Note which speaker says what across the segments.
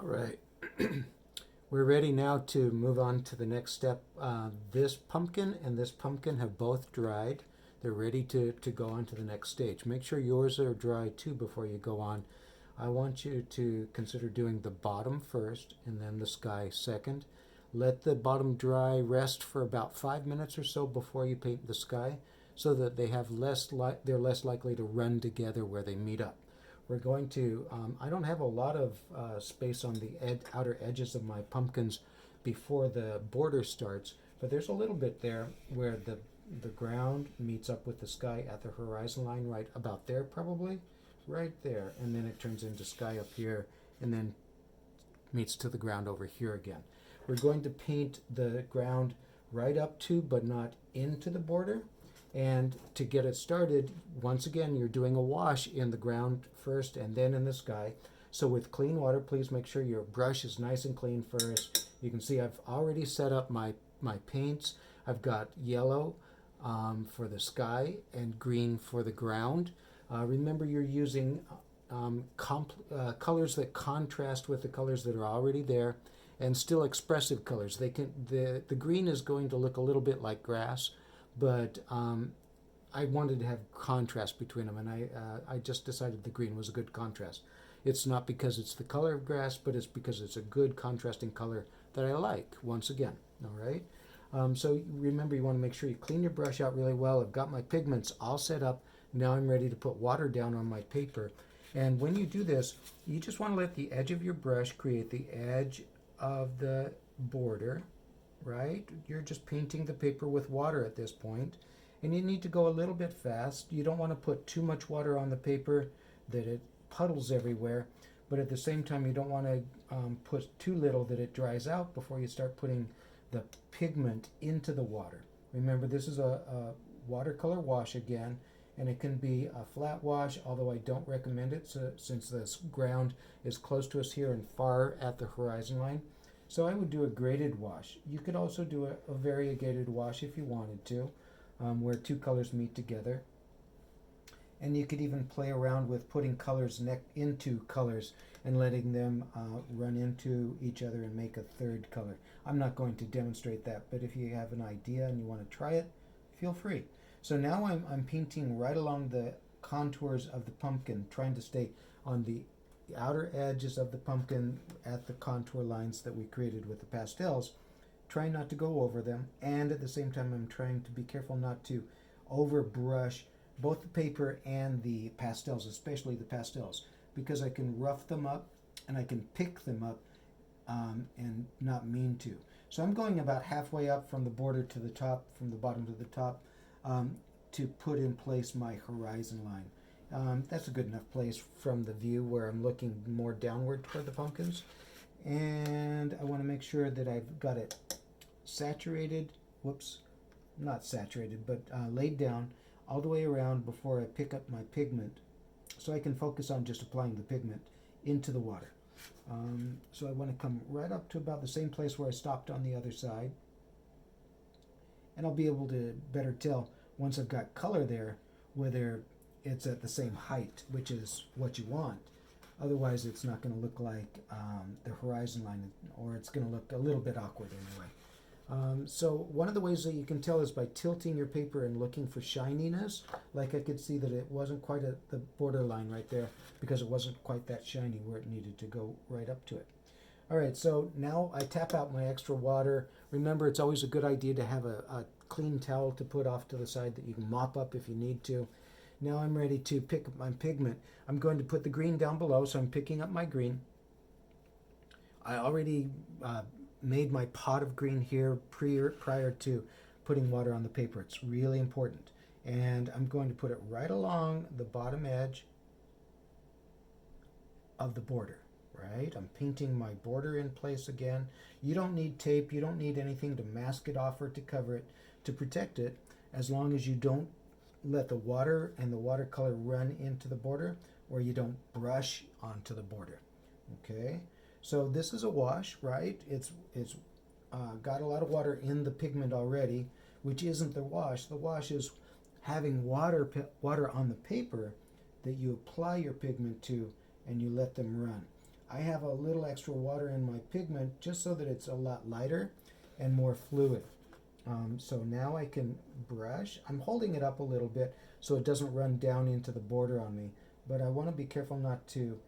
Speaker 1: All right. We're ready now to move on to the next step. This pumpkin and this pumpkin have both dried. They're ready to go on to the next stage. Make sure yours are dry too before you go on. I want you to consider doing the bottom first and then the sky second. Let the bottom dry, rest for about 5 minutes or so before you paint the sky, so that they're less likely to run together where they meet up. We're going to, I don't have a lot of space on the outer edges of my pumpkins before the border starts, but there's a little bit there where the ground meets up with the sky at the horizon line, right about there probably, right there, and then it turns into sky up here and then meets to the ground over here again. We're going to paint the ground right up to but not into the border. And to get it started, once again, you're doing a wash in the ground first and then in the sky. So with clean water, please make sure your brush is nice and clean first. You can see I've already set up my paints. I've got yellow for the sky and green for the ground. Remember, you're using colors that contrast with the colors that are already there, and still expressive colors. The green is going to look a little bit like grass, but I wanted to have contrast between them, and I just decided the green was a good contrast. It's not because it's the color of grass, but it's because it's a good contrasting color that I like, once again, all right? So remember, you want to make sure you clean your brush out really well. I've got my pigments all set up. Now I'm ready to put water down on my paper. And when you do this, you just want to let the edge of your brush create the edge of the border, right? You're just painting the paper with water at this point, and you need to go a little bit fast. You don't want to put too much water on the paper that it puddles everywhere, but at the same time you don't want to put too little that it dries out before you start putting the pigment into the water. Remember, this is a watercolor wash again, and it can be a flat wash, although I don't recommend it since this ground is close to us here and far at the horizon line. So I would do a graded wash. You could also do a variegated wash if you wanted to, where two colors meet together. And you could even play around with putting colors into colors and letting them run into each other and make a third color. I'm not going to demonstrate that, but if you have an idea and you want to try it, feel free. So now I'm painting right along the contours of the pumpkin, trying to stay on the outer edges of the pumpkin at the contour lines that we created with the pastels, trying not to go over them, and at the same time I'm trying to be careful not to overbrush both the paper and the pastels, especially the pastels, because I can rough them up and I can pick them up and not mean to. So I'm going about halfway up from the border to the top, from the bottom to the top, to put in place my horizon line. That's a good enough place from the view where I'm looking more downward toward the pumpkins. And I want to make sure that I've got it saturated, not saturated, but laid down all the way around before I pick up my pigment, so I can focus on just applying the pigment into the water. So I want to come right up to about the same place where I stopped on the other side, and I'll be able to better tell once I've got color there whether it's at the same height, which is what you want. Otherwise it's not going to look like the horizon line, or it's going to look a little bit awkward anyway. So one of the ways that you can tell is by tilting your paper and looking for shininess. Like I could see that it wasn't quite at the border line right there because it wasn't quite that shiny where it needed to go right up to it. All right, so now I tap out my extra water. Remember, it's always a good idea to have a clean towel to put off to the side that you can mop up if you need to. Now I'm ready to pick up my pigment. I'm going to put the green down below, so I'm picking up my green. I already made my pot of green here prior to putting water on the paper. It's really important. And I'm going to put it right along the bottom edge of the border, right? I'm painting my border in place again. You don't need tape. You don't need anything to mask it off or to cover it, to protect it, as long as you don't let the water and the watercolor run into the border, or you don't brush onto the border, okay? So this is a wash, right? It's got a lot of water in the pigment already, which isn't the wash. The wash is having water on the paper that you apply your pigment to and you let them run. I have a little extra water in my pigment just so that it's a lot lighter and more fluid. So now I can brush. I'm holding it up a little bit so it doesn't run down into the border on me, but I want to be careful not to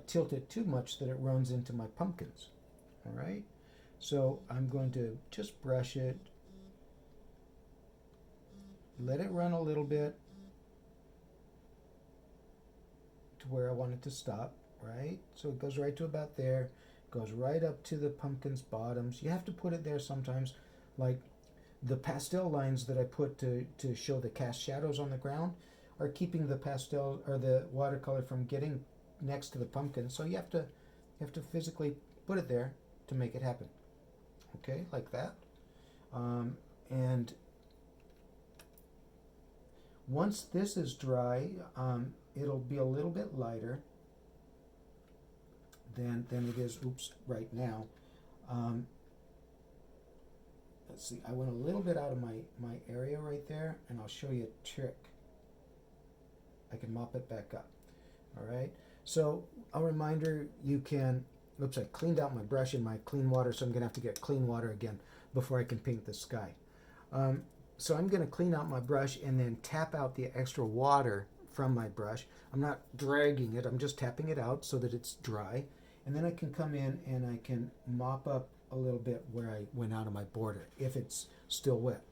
Speaker 1: tilt it too much that it runs into my pumpkins. All right, so I'm going to just brush it, let it run a little bit to where I want it to stop, right? So it goes right to about there, goes right up to the pumpkin's bottoms. You have to put it there sometimes, like the pastel lines that I put to show the cast shadows on the ground are keeping the pastel or the watercolor from getting next to the pumpkin. So you have to physically put it there to make it happen. Okay, like that. And once this is dry, it'll be a little bit lighter than it is, right now. Let's see, I went a little bit out of my area right there, and I'll show you a trick. I can mop it back up. All right, so a reminder, you can, I cleaned out my brush in my clean water, so I'm gonna have to get clean water again before I can paint the sky. So I'm gonna clean out my brush and then tap out the extra water from my brush. I'm not dragging it, I'm just tapping it out so that it's dry. And then I can come in and I can mop up a little bit where I went out of my border, if it's still wet.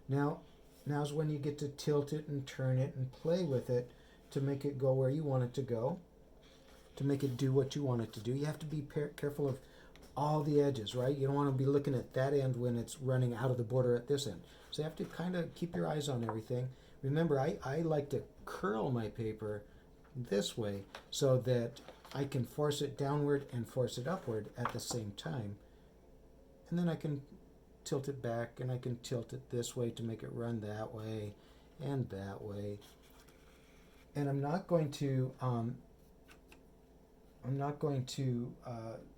Speaker 1: Now's when you get to tilt it and turn it and play with it to make it go where you want it to go, to make it do what you want it to do. You have to be careful of all the edges, right? You don't want to be looking at that end when it's running out of the border at this end. So you have to kind of keep your eyes on everything. Remember, I like to curl my paper this way so that I can force it downward and force it upward at the same time. And then I can tilt it back, and I can tilt it this way to make it run that way and that way. And I'm not going to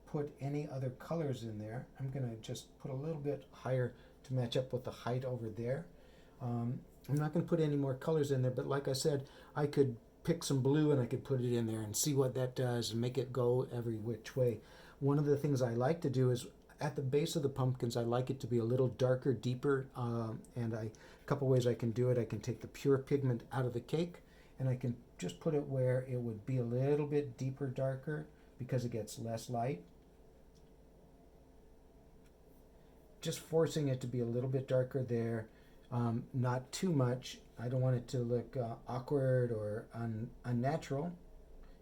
Speaker 1: put any other colors in there. I'm going to just put a little bit higher to match up with the height over there. I'm not going to put any more colors in there, but like I said, I could pick some blue and I could put it in there and see what that does and make it go every which way. One of the things I like to do is at the base of the pumpkins, I like it to be a little darker, deeper, and a couple ways I can do it. I can take the pure pigment out of the cake, and I can just put it where it would be a little bit deeper, darker, because it gets less light. Just forcing it to be a little bit darker there, not too much. I don't want it to look awkward or unnatural,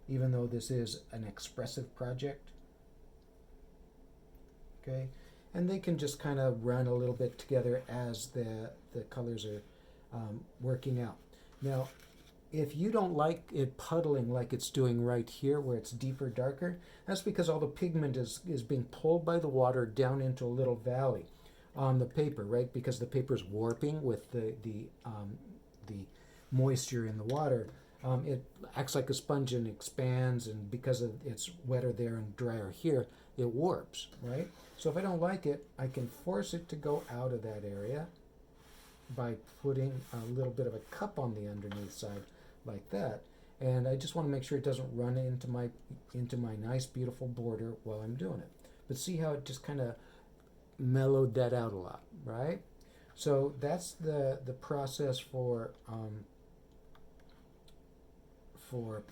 Speaker 1: even though this is an expressive project. Okay, and they can just kind of run a little bit together as the colors are working out. Now, if you don't like it puddling like it's doing right here where it's deeper, darker, that's because all the pigment is being pulled by the water down into a little valley on the paper, right? Because the paper is warping with the moisture in the water. It acts like a sponge and expands, and because it's wetter there and drier here, it warps, right? So if I don't like it, I can force it to go out of that area by putting a little bit of a cup on the underneath side like that. And I just want to make sure it doesn't run into my nice, beautiful border while I'm doing it. But see how it just kind of mellowed that out a lot, right? So that's the process for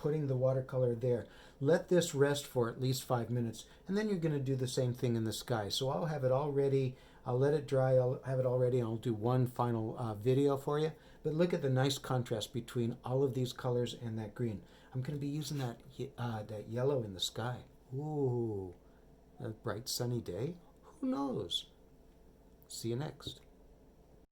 Speaker 1: putting the watercolor there. Let this rest for at least 5 minutes, and then you're going to do the same thing in the sky. So I'll have it all ready. I'll let it dry. I'll have it all ready, and I'll do one final video for you. But look at the nice contrast between all of these colors and that green. I'm going to be using that yellow in the sky. Ooh, a bright sunny day. Who knows? See you next.